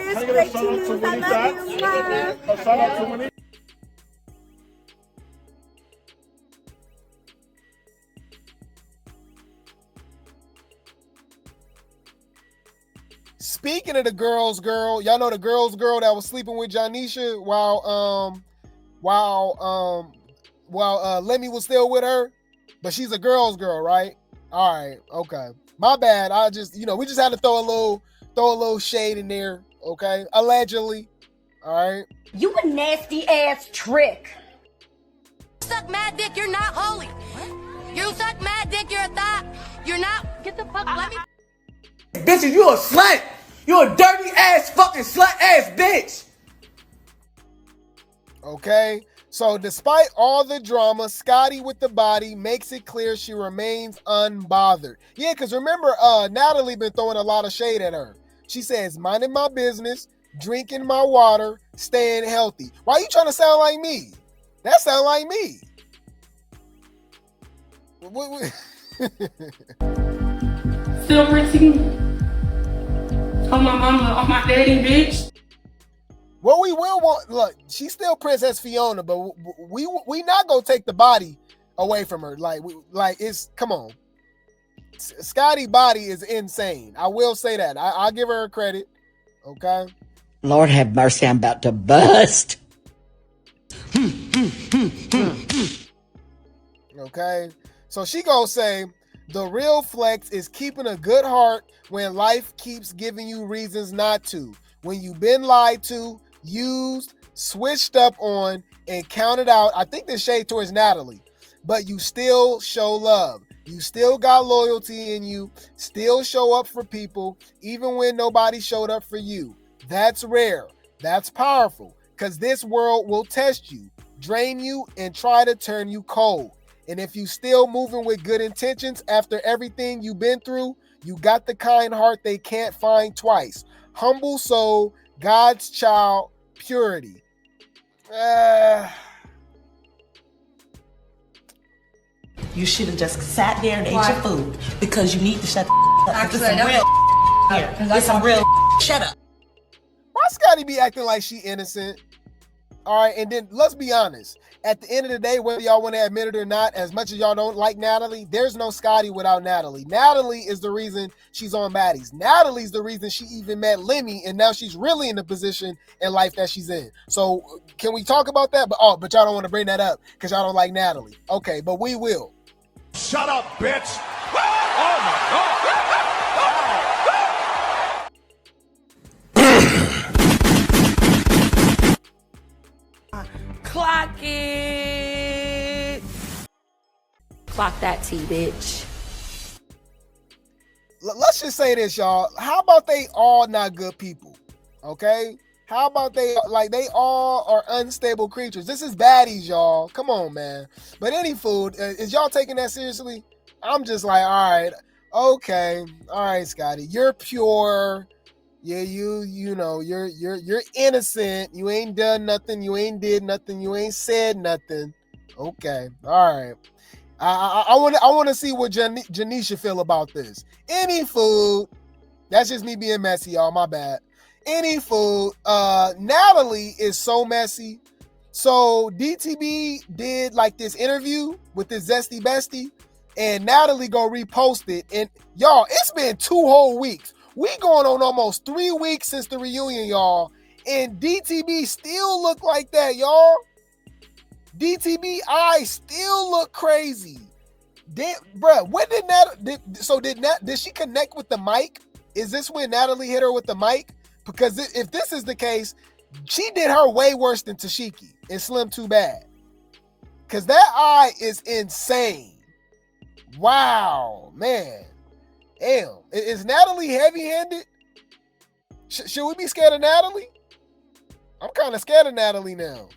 Can I get a shout out to Winnie Dot? A shout out to Winnie. Speaking of the girls, girl, y'all know the girls, girl that was sleeping with Janisha while Lemmy was still with her, but she's a girl's girl, right? All right, okay. My bad. I just, we just had to throw a little shade in there, okay? Allegedly. All right. You a nasty ass trick. Suck mad dick, you're not holy. What? You suck mad dick, you're a thought. You're not. Get the fuck. Let me. Bitches, you a slut. You a dirty ass fucking slut ass bitch. Okay. So despite all the drama, Scotty with the body makes it clear she remains unbothered. Yeah, because remember, Natalie been throwing a lot of shade at her. She says, minding my business, drinking my water, staying healthy. Why are you trying to sound like me? That sound like me. Still rinsing on my mama, on my daddy, bitch. What we will want, look, she's still Princess Fiona, but we not gonna take the body away from her. Come on. Scotty body is insane. I will say that. I'll give her credit. Okay. Lord have mercy, I'm about to bust. Okay. So she gonna say, the real flex is keeping a good heart when life keeps giving you reasons not to. When you've been lied to, used, switched up on, and counted out. I think this shade towards Natalie, but you still show love. You still got loyalty in you, still show up for people, even when nobody showed up for you. That's rare. That's powerful, because this world will test you, drain you, and try to turn you cold. And if you still moving with good intentions after everything you've been through, you got the kind heart they can't find twice. Humble soul, God's child, purity. You should have just sat there and ate your food because you need to shut the up. Actually, This some real here. This some real shut up. Why Scotty be acting like she innocent? All right, and then let's be honest. At the end of the day, whether y'all want to admit it or not, as much as y'all don't like Natalie, there's no Scotty without Natalie. Natalie is the reason she's on Baddies. Natalie's the reason she even met Lemmy, and now she's really in the position in life that she's in. So can we talk about that? But y'all don't want to bring that up because y'all don't like Natalie. Okay, but we will. Shut up, bitch. Oh my God. Clock it. Clock that T, bitch. Let's just say this, y'all. How about they all not good people? Okay? How about they all are unstable creatures? This is Baddies, y'all. Come on, man. But any food, is y'all taking that seriously? I'm just like, all right, okay, all right, Scotty, you're pure. Yeah, you know, you're innocent. You ain't done nothing. You ain't did nothing. You ain't said nothing. Okay, all right. I want to see what Janisha feel about this. Any food. That's just me being messy, y'all. My bad. Any food. Natalie is so messy. So DTB did like this interview with this zesty bestie, and Natalie go repost it. And y'all, it's been 2 whole weeks. We going on almost 3 weeks since the reunion, y'all. And DTB still look like that, y'all. DTB eyes still look crazy. Bruh, when did she connect with the mic? Is this when Natalie hit her with the mic? Because if this is the case, she did her way worse than Tashiki and Slim Too Bad. Because that eye is insane. Wow, man. Damn. Is Natalie heavy-handed? Should we be scared of Natalie? I'm kind of scared of Natalie now.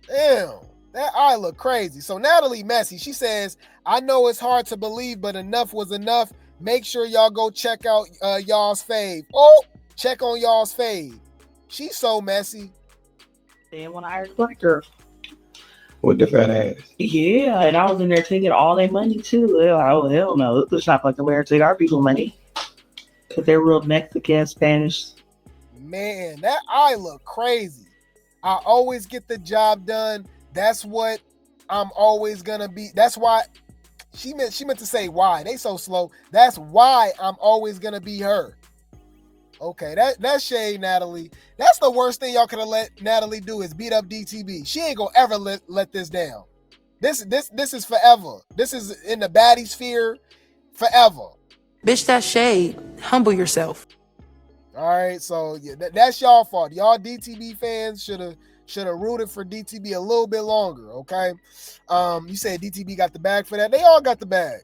Damn. That eye look crazy. So Natalie messy. She says, I know it's hard to believe, but enough was enough. Make sure y'all go check out y'all's fave. Oh, check on y'all's fave. She's so messy. They want to Irish black girl. with the fat ass. Yeah, and I was in there taking all their money too. They're like, oh hell no, it's not like the way to take our people money because they're real Mexican, Spanish. Man, that eye look crazy. I always get the job done. That's what I'm always gonna be. That's why she meant to say why. They so slow. That's why I'm always gonna be her. Okay, that's shade, Natalie. That's the worst thing y'all could have let Natalie do is beat up DTB. She ain't gonna ever let this down. This is forever. This is in the baddie sphere forever. Bitch, that's shade. Humble yourself. All right, so yeah, that's y'all fault. Y'all DTB fans should have rooted for DTB a little bit longer. Okay, you said DTB got the bag for that. They all got the bag.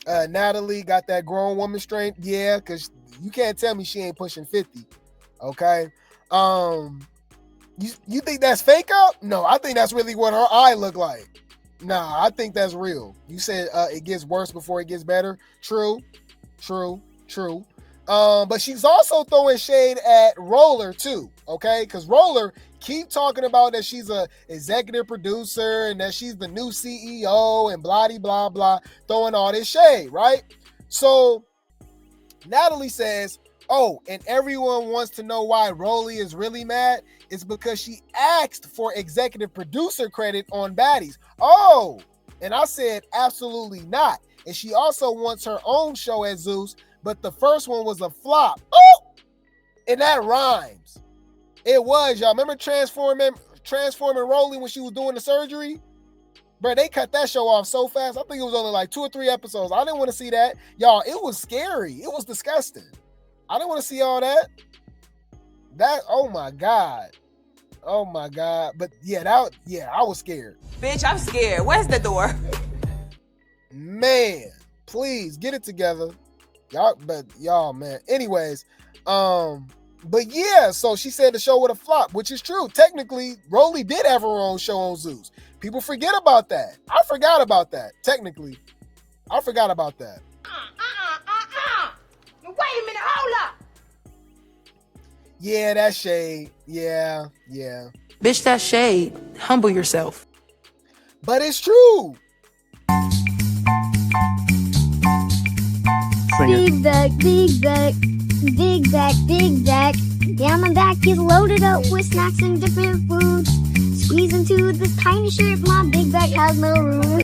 Natalie got that grown woman strength. Yeah, because you can't tell me she ain't pushing 50. Okay. You think that's fake up? No, I think that's really what her eye look like. Nah, I think that's real. You said it gets worse before it gets better. True. But she's also throwing shade at Roller too. Okay, because Roller keep talking about that she's a executive producer and that she's the new CEO and blah blah blah, throwing all this shade, right? So Natalie says, oh, and everyone wants to know why Rollie is really mad. It's because she asked for executive producer credit on Baddies. Oh, and I said absolutely not. And she also wants her own show at Zeus, but the first one was a flop. Oh, and that rhymes. It was, y'all. Remember transforming Rollie when she was doing the surgery? Bro, they cut that show off so fast. I think it was only like 2 or 3 episodes. I didn't want to see that. Y'all, it was scary. It was disgusting. I didn't want to see all that. Oh my God. But I was scared. Bitch, I'm scared. Where's the door? Man, please get it together. Y'all, man. Anyways, but yeah, so she said the show would have flopped, which is true. Technically, Rollie did have her own show on Zeus. People forget about that. I forgot about that. Technically, I forgot about that. Wait a minute, hold up. Yeah, that's shade. Yeah. Bitch, that's shade. Humble yourself. But it's true. Big back, big back, big back, big back. Yeah, my back is loaded up with snacks and different foods. Squeeze into this tiny shirt, my big back has no room.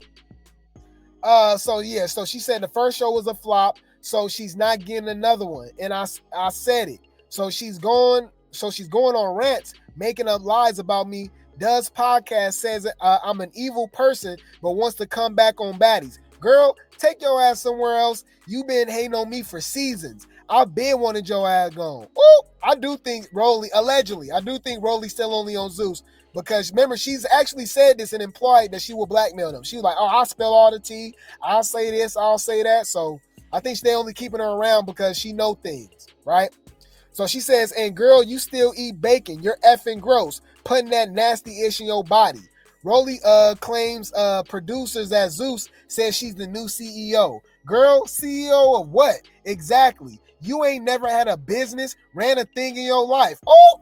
So she said the first show was a flop, so she's not getting another one. And I said it. So she's going on rants, making up lies about me. Does podcast, says I'm an evil person, but wants to come back on Baddies. Girl, take your ass somewhere else. You been hating on me for seasons. I've been wanting your ass gone. Ooh, I do think Rollie's still only on Zeus. Because remember, she's actually said this and implied that she will blackmail them. She was like, oh, I'll spill all the tea. I'll say this, I'll say that. So I think they only keeping her around because she know things, right? So she says, and girl, you still eat bacon. You're effing gross. Putting that nasty ish in your body. Rollie claims producers at Zeus says she's the new CEO. Girl, CEO of what? Exactly. You ain't never had a business, ran a thing in your life. Oh,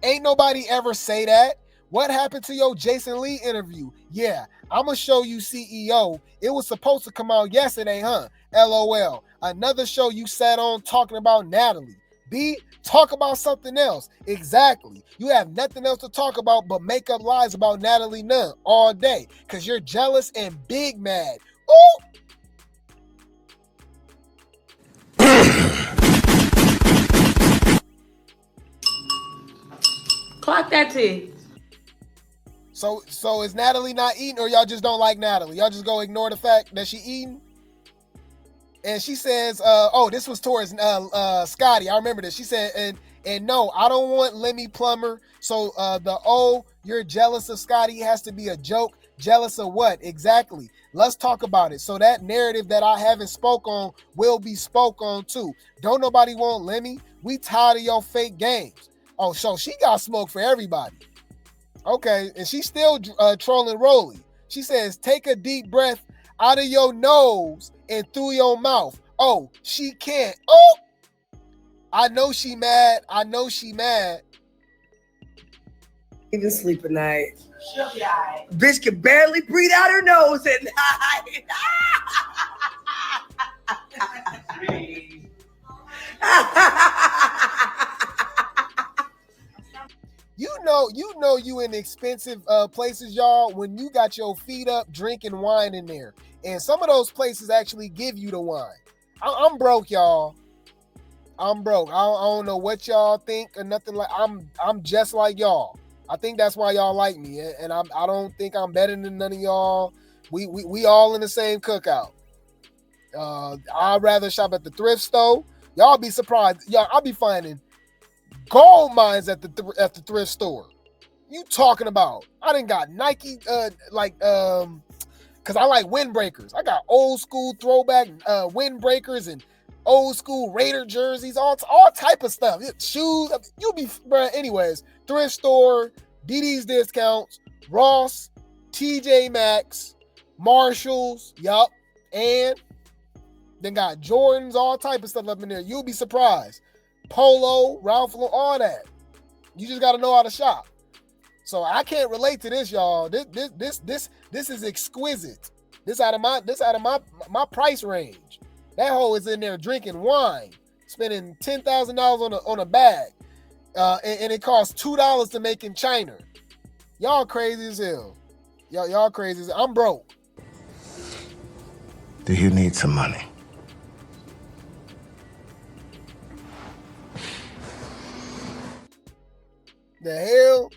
ain't nobody ever say that. What happened to your Jason Lee interview? Yeah, I'm going to show you CEO. It was supposed to come out yesterday, huh? LOL. Another show you sat on talking about Natalie. B, talk about something else. Exactly. You have nothing else to talk about but make up lies about Natalie Nunn all day because you're jealous and big mad. Ooh. Clock that tea. So is Natalie not eating, or y'all just don't like Natalie? Y'all just go ignore the fact that she eating? And she says, this was towards Scotty. I remember this. She said, and no, I don't want Lemmy Plumber. So you're jealous of Scotty has to be a joke. Jealous of what? Exactly. Let's talk about it. So that narrative that I haven't spoke on will be spoke on too. Don't nobody want Lemmy. We tired of your fake games. Oh, so she got smoke for everybody. Okay, and she's still trolling Rollie. She says, take a deep breath out of your nose and through your mouth. Oh, she can't. Oh, I know she mad. Even sleep at night. She'll be all right. Bitch can barely breathe out her nose at night. You in expensive places, y'all, when you got your feet up drinking wine in there. And some of those places actually give you the wine. I'm broke, y'all. I'm broke. I don't know what y'all think or nothing like. I'm just like y'all. I think that's why y'all like me, and I don't think I'm better than none of y'all. We all in the same cookout. I'd rather shop at the thrift store. Y'all be surprised. Y'all, I'll be finding gold mines at the thrift store. You talking about? I done got Nike, cause I like windbreakers. I got old school throwback windbreakers and old school Raider jerseys, all type of stuff. Shoes, you'll be, bruh. Anyways, thrift store, DD's discounts, Ross, TJ Maxx, Marshalls, yup, and then got Jordans, all type of stuff up in there. You'll be surprised. Polo, Ralph Lauren, all that. You just gotta know how to shop. So I can't relate to this, y'all. This is exquisite. This out of my price range. That hoe is in there drinking wine, spending $10,000 on a bag, and it costs $2 to make in China. Y'all crazy as hell. Y'all crazy as hell. I'm broke. Do you need some money? The hell?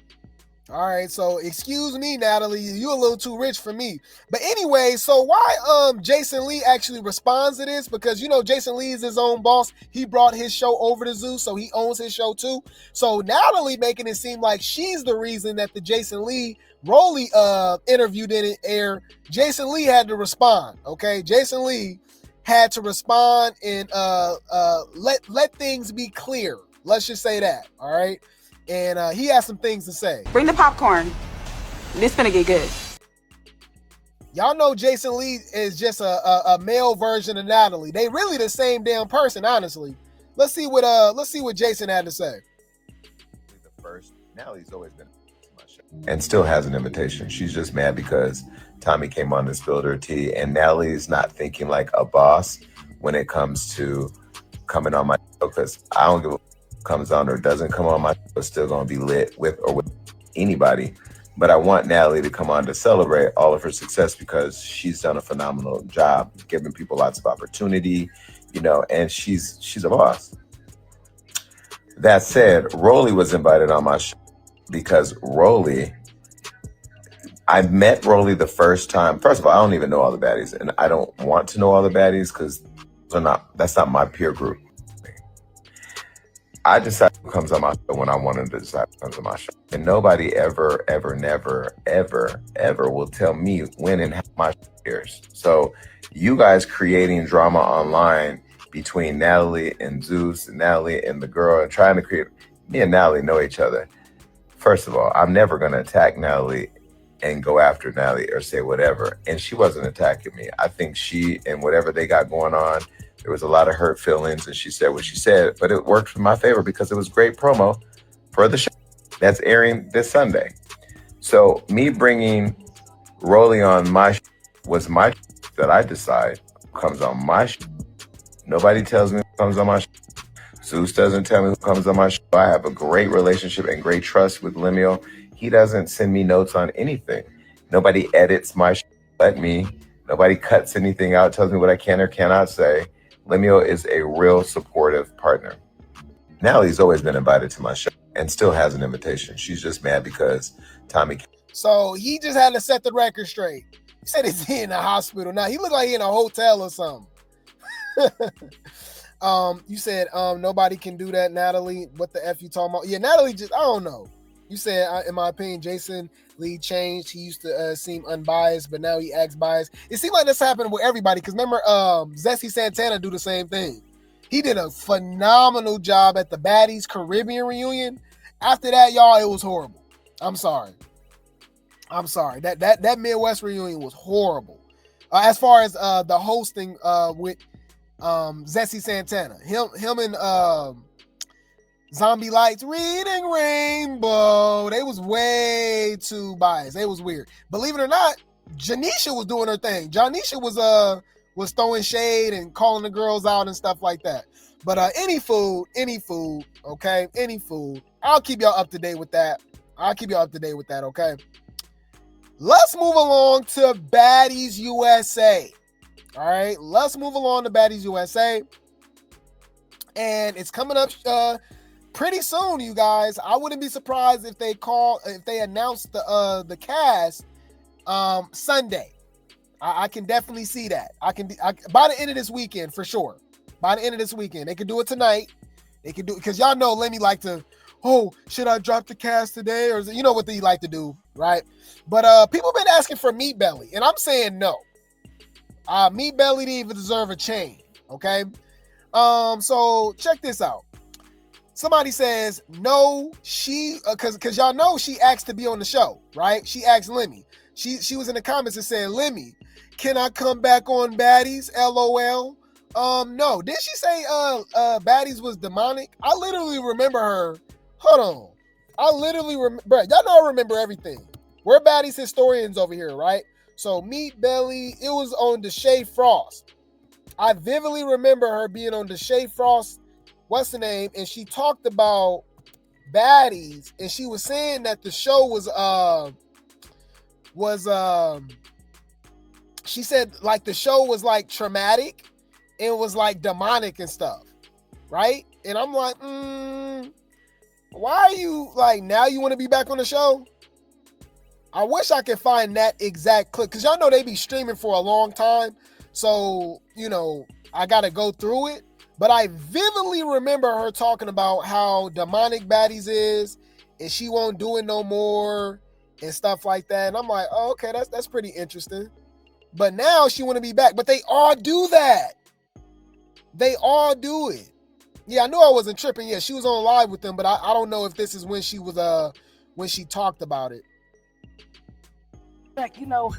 All right, so excuse me, Natalie, you a little too rich for me. But anyway, so why Jason Lee actually responds to this? Because, you know, Jason Lee is his own boss. He brought his show over to Zeus, so he owns his show too. So Natalie making it seem like she's the reason that the Jason Lee Rollie interview didn't air. Jason Lee had to respond, okay? Jason Lee had to respond and let things be clear. Let's just say that, all right? And he has some things to say. Bring the popcorn. This finna get good. Y'all know Jason Lee is just a male version of Natalie. They really the same damn person, honestly. Let's see what Jason had to say. The first, Natalie's always been my show and still has an invitation. She's just mad because Tommy came on and spilled her tea, and Natalie's not thinking like a boss when it comes to coming on my show, because I don't give a comes on or doesn't come on my show, it's still gonna be lit with or with anybody. But I want Natalie to come on to celebrate all of her success because she's done a phenomenal job giving people lots of opportunity, you know, and she's a boss. That said, Rollie was invited on my show because Rollie, I met Rollie the first time. First of all, I don't even know all the baddies, and I don't want to know all the baddies because that's not my peer group. I decide who comes on my show when I want to decide who comes on my show. And nobody ever, never, ever will tell me when and how my show airs. So you guys creating drama online between Natalie and Zeus and Natalie and the girl and trying to create, me and Natalie know each other. First of all, I'm never going to attack Natalie and go after Natalie or say whatever. And she wasn't attacking me. I think she and whatever they got going on, there was a lot of hurt feelings, and she said what she said, but it worked in my favor because it was great promo for the show that's airing this Sunday. So me bringing Rollie on my show was my show that I decide comes on my show. Nobody tells me who comes on my show. Zeus doesn't tell me who comes on my show. I have a great relationship and great trust with Lemuel. He doesn't send me notes on anything. Nobody edits my show but me. Nobody cuts anything out, tells me what I can or cannot say. Lemuel is a real supportive partner. Natalie's always been invited to my show and still has an invitation. She's just mad because Tommy. So he just had to set the record straight. He said he's in a hospital now. He looked like he in a hotel or something. You said nobody can do that, Natalie. What the F you talking about? Yeah, Natalie just, I don't know. You said, in my opinion, Jason Lee changed. He used to seem unbiased, but now he acts biased. It seemed like this happened with everybody, because remember, Zesty Santana do the same thing. He did a phenomenal job at the Baddies Caribbean reunion. After that, y'all, it was horrible. I'm sorry. That Midwest reunion was horrible. As far as the hosting with Zesty Santana, him and Zombie Lights, Reading Rainbow. They was way too biased. They was weird. Believe it or not, Janisha was doing her thing. Janisha was throwing shade and calling the girls out and stuff like that. But any food, okay? Any food. I'll keep y'all up to date with that. Okay? Let's move along to Baddies USA. All right? Let's move along to Baddies USA. And it's coming up pretty soon, you guys. I wouldn't be surprised if they announce the cast Sunday. I can definitely see that. By the end of this weekend for sure. By the end of this weekend, they could do it tonight. They could do it because y'all know Lemmy like to. Oh, should I drop the cast today? Or you know what they like to do, right? But people been asking for Meat Belly, and I'm saying no. Meat Belly didn't even deserve a chain. Okay. So check this out. Somebody says no, because y'all know she asked to be on the show, right? She asked Lemmy. She was in the comments and said, Lemmy, can I come back on Baddies? LOL. No. Did she say Baddies was demonic? I literally remember her. Hold on. I literally remember, bro, y'all know I remember everything. We're Baddies historians over here, right? So Meat Belly, it was on Deshae Frost. I vividly remember her being on Deshae Frost, what's the name? And she talked about Baddies, and she was saying that the show she said like the show was like traumatic, it was like demonic and stuff, right? And I'm like, why are you like now you want to be back on the show? I wish I could find that exact clip because y'all know they be streaming for a long time. So, you know, I got to go through it. But I vividly remember her talking about how demonic Baddies is and she won't do it no more and stuff like that. And I'm like, oh, okay, that's pretty interesting. But now she want to be back. But they all do that. They all do it. Yeah, I knew I wasn't tripping. Yeah, she was on live with them, but I don't know if this is when she was when she talked about it. Like, you know.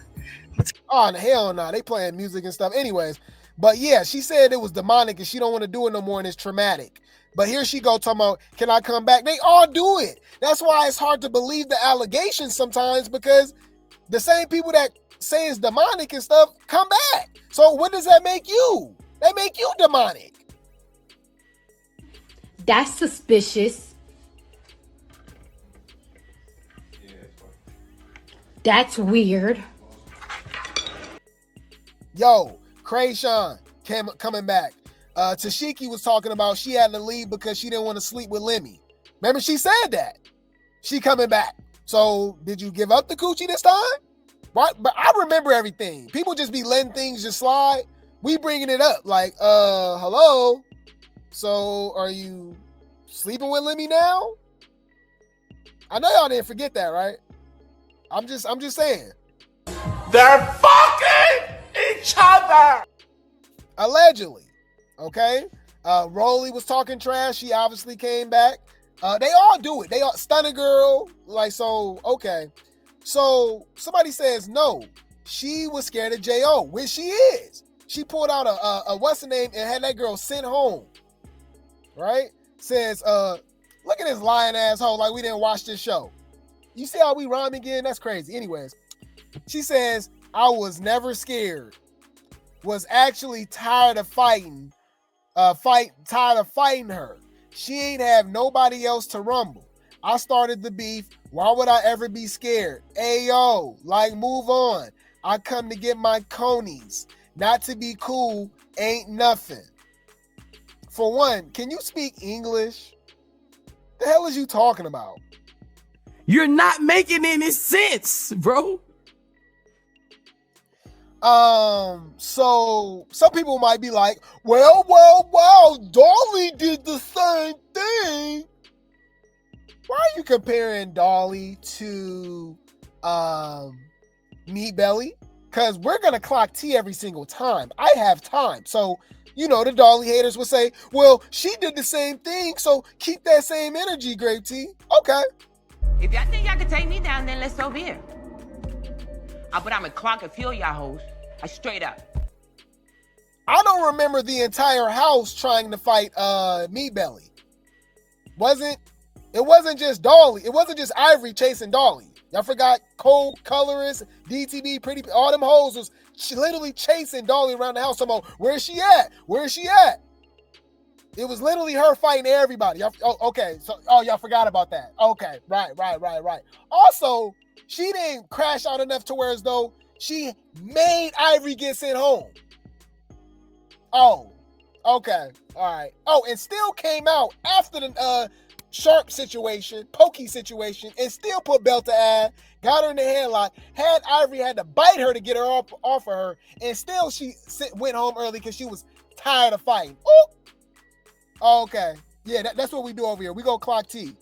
Oh, hell no. They playing music and stuff. Anyways. But yeah, she said it was demonic and she don't want to do it no more and it's traumatic. But here she go talking about, can I come back? They all do it. That's why it's hard to believe the allegations sometimes because the same people that say it's demonic and stuff come back. So what does that make you? They make you demonic. That's suspicious. That's weird. Yo, Krayshawn coming back. Tashiki was talking about she had to leave because she didn't want to sleep with Lemmy. Remember she said that. She coming back. So did you give up the coochie this time? What? But I remember everything. People just be letting things just slide. We bringing it up like, hello. So are you sleeping with Lemmy now? I know y'all didn't forget that, right? I'm just saying. They're fucking each other. Allegedly. Okay. Rollie was talking trash. She obviously came back. They all do it. They all Stunner Girl. Like, so, okay. So somebody says no. She was scared of J.O., which she is. She pulled out a what's the name and had that girl sent home. Right? Says, look at this lying asshole like we didn't watch this show. You see how we rhyme again? That's crazy. Anyways, she says, I was never scared. Was actually tired of fighting. Tired of fighting her. She ain't have nobody else to rumble. I started the beef. Why would I ever be scared? Ayo, like move on. I come to get my conies. Not to be cool ain't nothing. For one, can you speak English? The hell is you talking about? You're not making any sense, bro. So some people might be like, well, Dolly did the same thing. Why are you comparing Dolly to Meat Belly? Because we're gonna clock T every single time. I have time. So, you know, the Dolly haters will say, well, she did the same thing, so keep that same energy, Grape T. Okay. If y'all think y'all can take me down, then let's over here. But I'm a clock and feel y'all hoes. I straight up. I don't remember the entire house trying to fight Meat Belly. it wasn't just Dolly. It wasn't just Ivory chasing Dolly. Y'all forgot Cold, Colorist, DTB, Pretty, all them hoes was literally chasing Dolly around the house. Somehow, where's she at? Where's she at? It was literally her fighting everybody. Okay, so y'all forgot about that. Okay, right. Also, she didn't crash out enough to where as though she made Ivory get sent home. Oh, okay, all right. Oh, and still came out after the Sharp situation, Pokey situation, and still put belt to ass, got her in the headlock, had Ivory had to bite her to get her off of her, and still she went home early because she was tired of fighting. Ooh. Okay, yeah, that's what we do over here. We go clock T.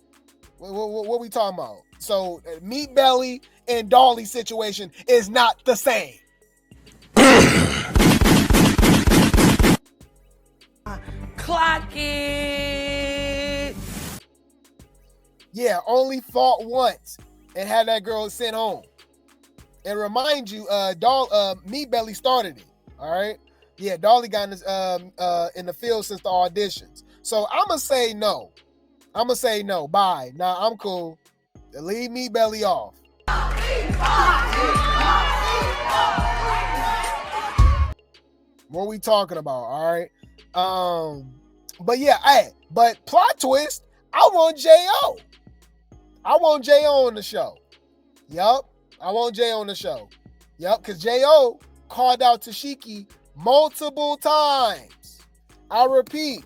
What we talking about? So Meat Belly and Dolly situation is not the same. Clock it. Yeah, only fought once and had that girl sent home. And remind you, Meat Belly started it. All right. Yeah, Dolly got in the field since the auditions. So I'ma say no. Bye. Nah, I'm cool. Leave Meat Belly off. What we talking about? All right. But yeah, but plot twist. I want J.O. on the show. Yup. I want J.O. on the show. Yup, because J.O. called out Tashiki multiple times. I repeat,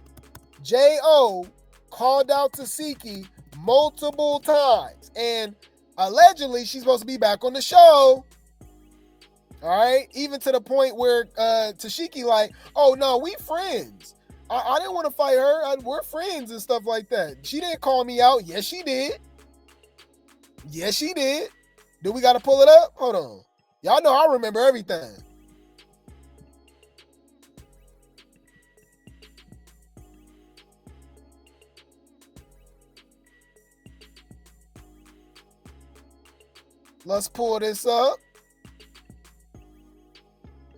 J.O. called out Tashiki multiple times. And allegedly, she's supposed to be back on the show. All right? Even to the point where Tashiki like, oh, no, we friends. I didn't want to fight her. We're friends and stuff like that. She didn't call me out. Yes, she did. Do we got to pull it up? Hold on. Y'all know I remember everything. Let's pull this up.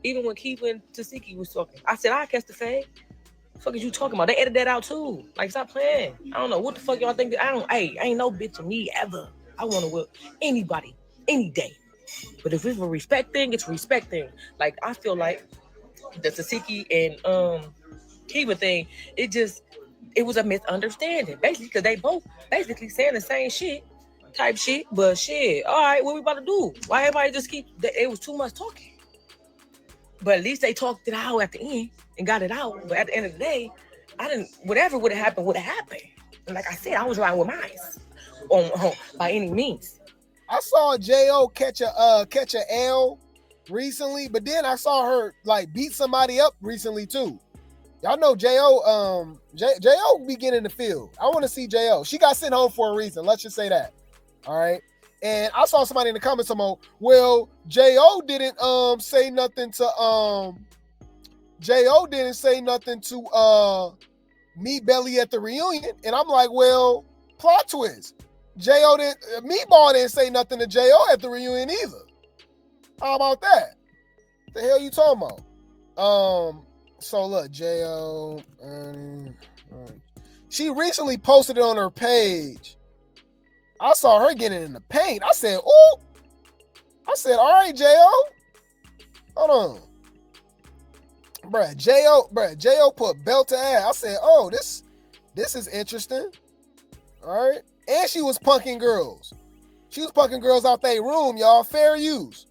Even when Keith and Tasiki was talking, I said, I catch the fade. What the fuck is you talking about? They edited that out too. Like, stop playing. I don't know what the fuck y'all think. I ain't no bitch of me ever. I want to whip anybody, any day. But if it's a respect thing, it's a respect thing. Like, I feel like the Tasiki and Kiva thing, it was a misunderstanding. Basically, because they both basically saying the same type shit. But shit, all right, what we about to do? Why everybody just it was too much talking. But at least they talked it out at the end and got it out. But at the end of the day, whatever would have happened. And like I said, I was riding with mine on by any means. I saw J.O. catch a L recently, but then I saw her like beat somebody up recently too. Y'all know J.O. J.O. be getting in the field. I want to see J.O. She got sent home for a reason. Let's just say that. All right. And I saw somebody in the comments about, well, J.O. didn't say nothing to Meat Belly at the reunion. And I'm like, well, plot twist. Meatball didn't say nothing to J.O. at the reunion either. How about that? The hell you talking about? So look, J.O. She recently posted it on her page. I saw her getting in the paint. I said, ooh. I said, all right, J.O. Hold on. Bruh, J.O. put belt to ass. I said, oh, this is interesting. All right. And she was punking girls. She was punking girls out their room, y'all. Fair use.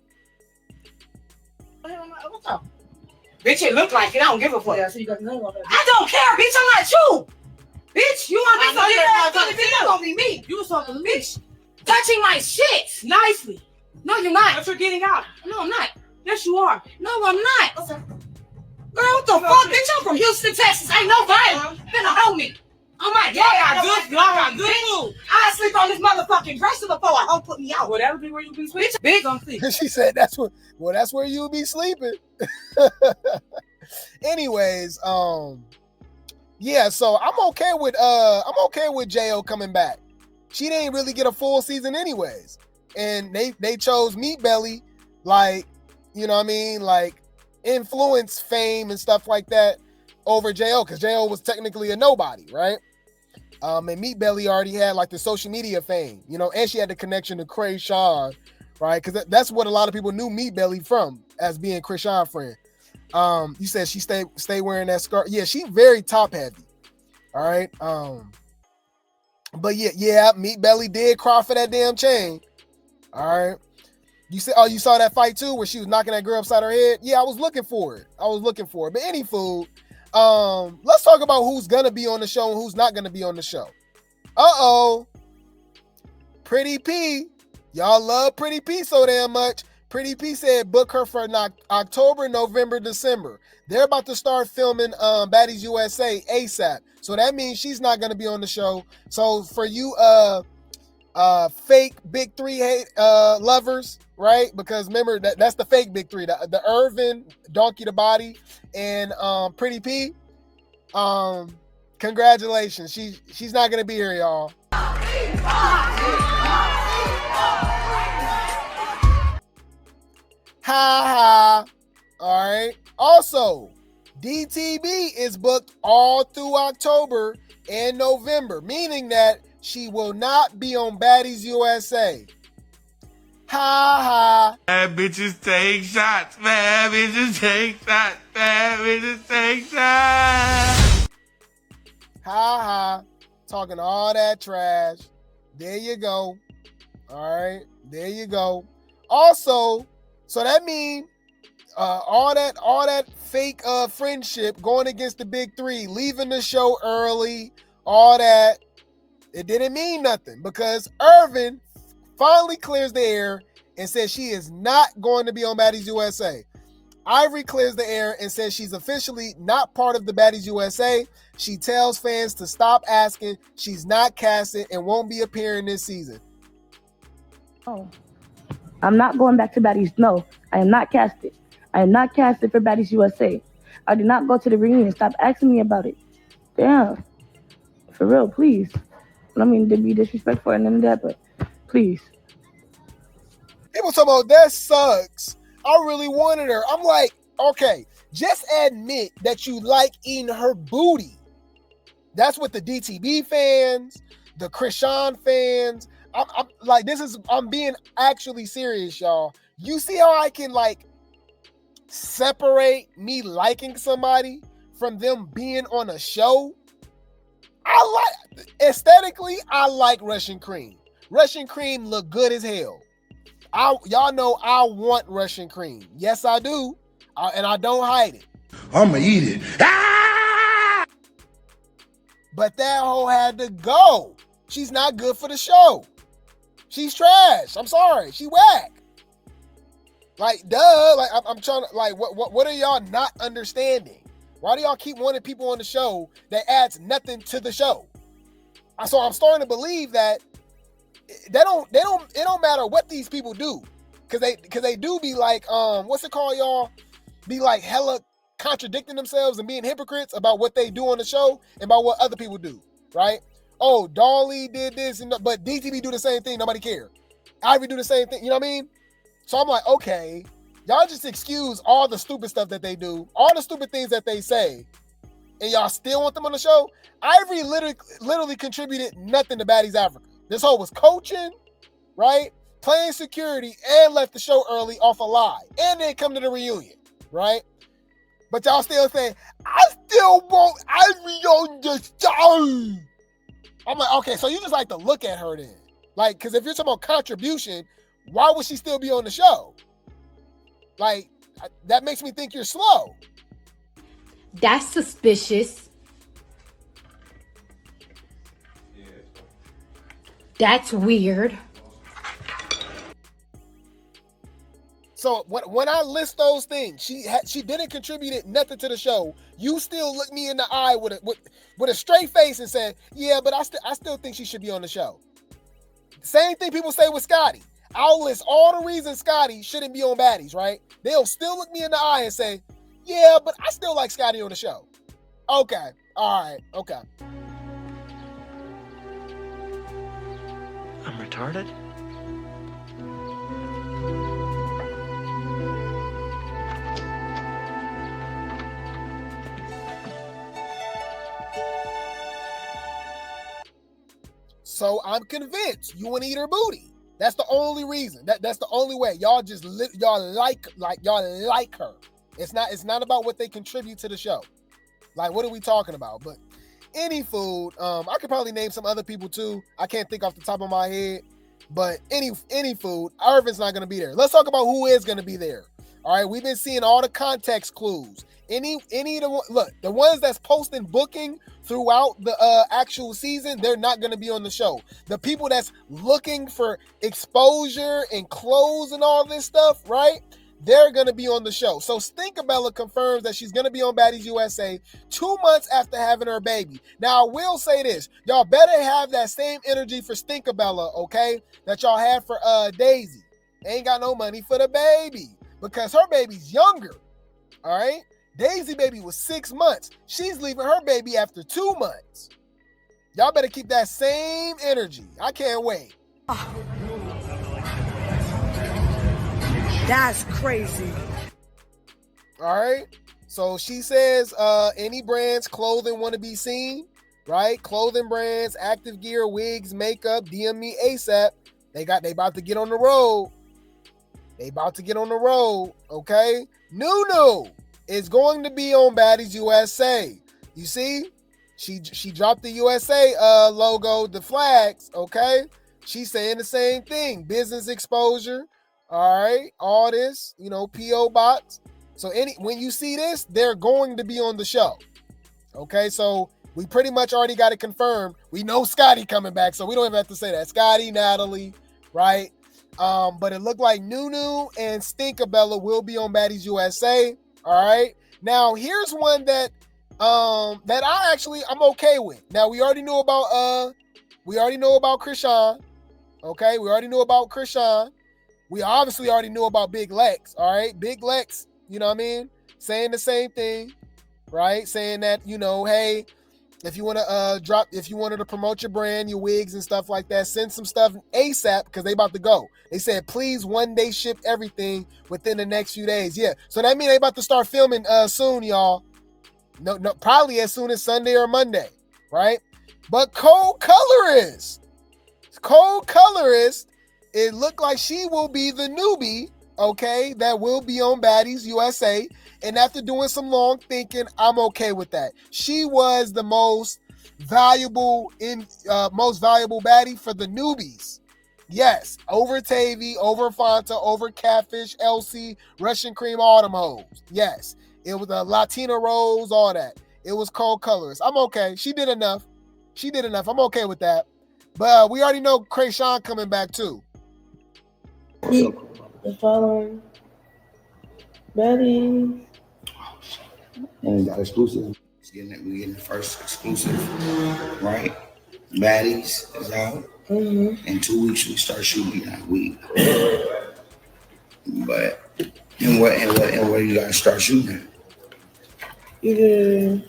What's up? Bitch, it look like it. I don't give a fuck. Yeah, so you got to know about that. I don't care, bitch. I'm not you. Bitch, you want this on your ass? It's gonna be me. You was talking to me. Bitch, touching my shit nicely. No, you're not. But you're getting out. No, I'm not. Yes, you are. No, I'm not. Okay. Girl, what the fuck? Bitch, I'm from Houston, Texas. Ain't nobody finna hold me. Oh my God, I got good food. I sleep on this motherfucking dresser before I don't put me out. Well, that'll be where you be sleeping. Bitch, big on sleep. She said that's where you'll be sleeping. Anyways, yeah, so I'm okay with J.O. coming back. She didn't really get a full season anyways. And they chose Meat Belly, like, you know what I mean, like influence, fame, and stuff like that over J.O. because J.O. was technically a nobody, right? And Meat Belly already had like the social media fame, you know, and she had the connection to Krayshawn, right? Because that's what a lot of people knew Meat Belly from, as being Krayshawn's friend. You said she stay wearing that scarf. Yeah, she very top heavy. All right. But yeah, Meat Belly did cry for that damn chain. All right. You said, oh, you saw that fight too, where she was knocking that girl upside her head? Yeah, I was looking for it. But any food. Let's talk about who's gonna be on the show and who's not gonna be on the show. Pretty P. Y'all love Pretty P so damn much. Pretty P said book her for October, November, December. They're about to start filming Baddies USA ASAP. So that means she's not gonna be on the show. So for you fake Big Three lovers, right? Because remember that's the fake Big Three, the Irvin, Donkey the Body, and Pretty P. Congratulations. She's not gonna be here, y'all. Ha. All right. Also, DTB is booked all through October and November, meaning that she will not be on Baddies USA. Ha. Bad bitches take shots. Bad bitches take shots. Bad bitches take shots. Ha. Talking all that trash. There you go. All right. There you go. Also, so that means all that fake friendship going against the Big Three, leaving the show early, all that, it didn't mean nothing because Irvin finally clears the air and says she is not going to be on Baddies USA. Ivory clears the air and says she's officially not part of the Baddies USA. She tells fans to stop asking. She's not casted and won't be appearing this season. Oh, I'm not going back to Baddies. No, I am not casted. I am not casted for Baddies USA. I did not go to the reunion. Stop asking me about it. Damn. For real, please. I don't mean to be disrespectful or none of that, but please. People talk about that sucks. I really wanted her. I'm like, okay, just admit that you like eating her booty. That's what the DTB fans, the Krishan fans. I'm like, I'm being actually serious, y'all. You see how I can like separate me liking somebody from them being on a show? Aesthetically, I like Russian cream. Russian cream look good as hell. Y'all know I want Russian cream. Yes, I do. And I don't hide it. I'ma eat it. Ah! But that hoe had to go. She's not good for the show. She's trash. I'm sorry. She whack. Like, duh. Like, I'm trying to, like, what are y'all not understanding? Why do y'all keep wanting people on the show that adds nothing to the show? So I'm starting to believe that it don't matter what these people do. Cause they do be like, what's it called, y'all? Be like hella contradicting themselves and being hypocrites about what they do on the show and about what other people do, right? Oh, Dolly did this, but DTV do the same thing, nobody care. Ivy do the same thing, you know what I mean? So I'm like, okay, y'all just excuse all the stupid stuff that they do, all the stupid things that they say, and y'all still want them on the show? Ivory literally contributed nothing to Baddies Africa. This hoe was coaching, right? Playing security and left the show early off a lie. And then come to the reunion, right? But y'all still saying, I still want Ivory on the show. I'm like, okay, so you just like to look at her then. Like, because if you're talking about contribution, why would she still be on the show? Like, that makes me think you're slow. That's suspicious. That's weird. So when I list those things, she didn't contribute nothing to the show. You still look me in the eye with a straight face and say, yeah, but I still think she should be on the show. Same thing people say with Scotty. I'll list all the reasons Scotty shouldn't be on Baddies, right? They'll still look me in the eye and say, yeah, but I still like Scotty on the show. Okay. All right. Okay. I'm retarded? So I'm convinced you want to eat her booty. That's the only reason. That's the only way. Y'all just y'all like her. It's not about what they contribute to the show. Like, what are we talking about? But any food, I could probably name some other people too. I can't think off the top of my head. But any food, Irvin's not gonna be there. Let's talk about who is gonna be there. All right, we've been seeing all the context clues. Any of the ones that's posting booking throughout the actual season, they're not going to be on the show. The people that's looking for exposure and clothes and all this stuff, right? They're going to be on the show. So Stinkabella confirms that she's going to be on Baddies USA 2 months after having her baby. Now, I will say this. Y'all better have that same energy for Stinkabella, okay? That y'all had for Daisy. Ain't got no money for the baby because her baby's younger, all right? Daisy baby was 6 months. She's leaving her baby after 2 months. Y'all better keep that same energy. I can't wait. That's crazy. All right. So she says any brands clothing want to be seen, right? Clothing brands, active gear, wigs, makeup, DM me ASAP. They about to get on the road. They about to get on the road, okay? Nunu is going to be on Baddies USA. You see? She dropped the USA logo, the flags, okay? She's saying the same thing. Business exposure, all right? All this, P.O. box. So when you see this, they're going to be on the show, okay? So we pretty much already got it confirmed. We know Scotty coming back, so we don't even have to say that. Scotty, Natalie, right? But it looked like Nunu and Stinkabella will be on Baddies USA. All right. Now here's one that I'm okay with. Now we already know about Krishan. Okay, we already know about Krishan. We obviously already knew about Big Lex. All right, Big Lex, you know what I mean? Saying the same thing, right? Saying that, hey, if you want to if you wanted to promote your brand, your wigs and stuff like that, send some stuff ASAP because they about to go. They said, please one day ship everything within the next few days. Yeah. So that means they about to start filming soon, y'all. No, probably as soon as Sunday or Monday, right? But Cold Colorist, it looked like she will be the newbie, okay, that will be on Baddies USA. And after doing some long thinking, I'm okay with that. She was the most valuable baddie for the newbies. Yes, over Tavy, over Fanta, over Catfish, Elsie, Russian Cream, all them hoes. Yes, it was a Latina Rose, all that. It was Cold Colors. I'm okay. She did enough. I'm okay with that. But we already know Krayshawn coming back too. The following Baddies. And we got exclusive. We getting the first exclusive, right? Baddies is out. Mm-hmm. In 2 weeks we start shooting that week. But and what you gotta start shooting? Either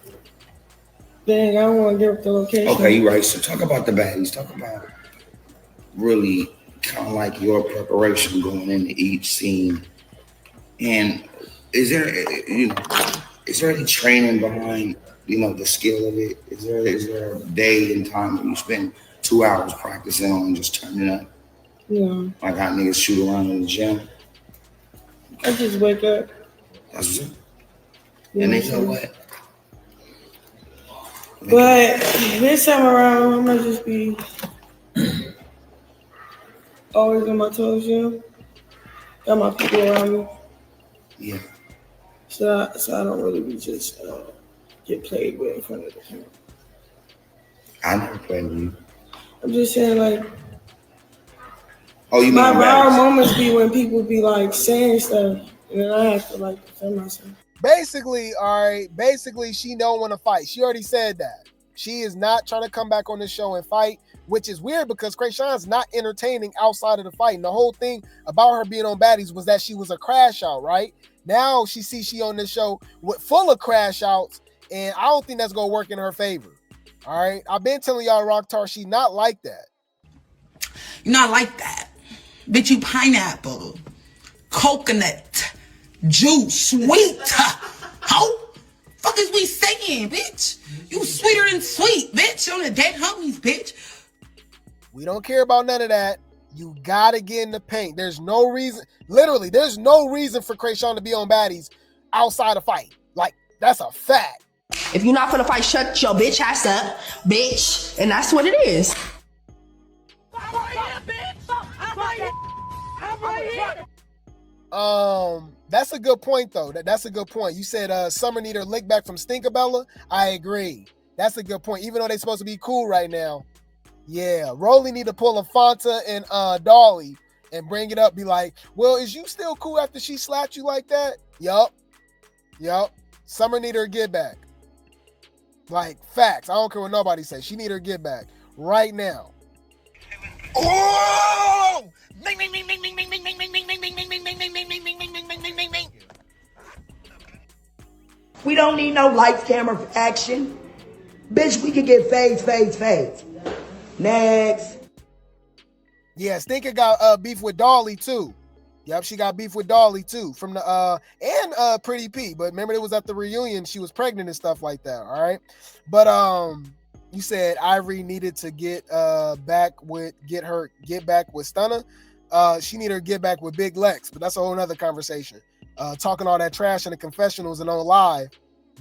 dang, I don't want to give up the location. Okay, you're right. So talk about the Baddies. Talk about really kind of like your preparation going into each scene. And is there any training behind, the skill of it? Is there a day and time when you spend 2 hours practicing on just turning up? Yeah. Like how niggas shoot around in the gym? I just wake up. That's it. And they know what? But this time around, I'm gonna just be always on my toes, Got my people around me. Yeah. So I don't really be just get played with in front of the camera. I never played with you. I'm just saying, like, oh, you mean my viral moments be when people be like saying stuff, and then I have to like defend myself. Basically, she don't want to fight. She already said that. She is not trying to come back on the show and fight, which is weird because Krayshawn's not entertaining outside of the fight. And the whole thing about her being on Baddies was that she was a crash out, right? Now she sees she on this show full of crash outs, and I don't think that's going to work in her favor. All right? I've been telling y'all, Rocktar, she not like that. You're not like that. Bitch, you pineapple, coconut, juice, sweet. How fuck is we saying, bitch? You sweeter than sweet, bitch. On the dead homies, bitch. We don't care about none of that. You gotta get in the paint. There's no reason, literally, there's no reason for Krayshawn to be on Baddies outside a fight. Like, that's a fact. If you're not gonna fight, shut your bitch ass up, bitch. And that's what it is. That's a good point though. That's a good point. You said Summer need her lick back from Stinkabella. I agree. That's a good point. Even though they supposed to be cool right now. Yeah. Rollie need to pull a Fanta and Dolly and bring it up. Be like, well, is you still cool after she slapped you like that? Yup. Summer need her get back. Like, facts. I don't care what nobody says. She need her get back right now. Oh! We don't need no lights, camera, action. Bitch, we can get fades. Next. Yeah, Stinker got beef with Dolly too. Yep, she got beef with Dolly too from the and Pretty P. But remember, it was at the reunion. She was pregnant and stuff like that. All right, but you said Ivory needed to get back with Stunner. She needed her get back with Big Lex, but that's a whole nother conversation. Talking all that trash in the confessionals and on live,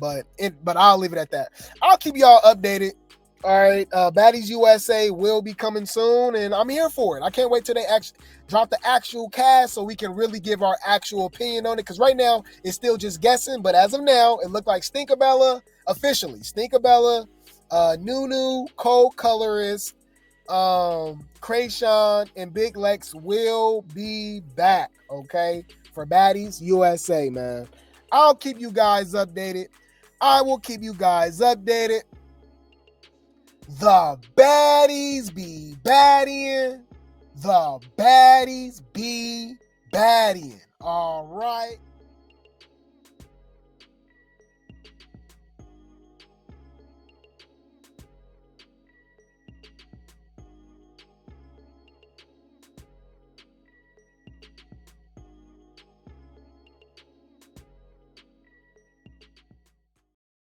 but I'll leave it at that. I'll keep y'all updated. All right, Baddies USA will be coming soon, and I'm here for it. I can't wait till they actually drop the actual cast so we can really give our actual opinion on it. Because right now it's still just guessing, but as of now, it looked like Stinkabella officially. Stinkabella, Nunu, co-colorist, Krayshawn, and Big Lex will be back. Okay, for Baddies USA, man. I'll keep you guys updated. I will keep you guys updated. The baddies be baddying. The baddies be baddying. All right.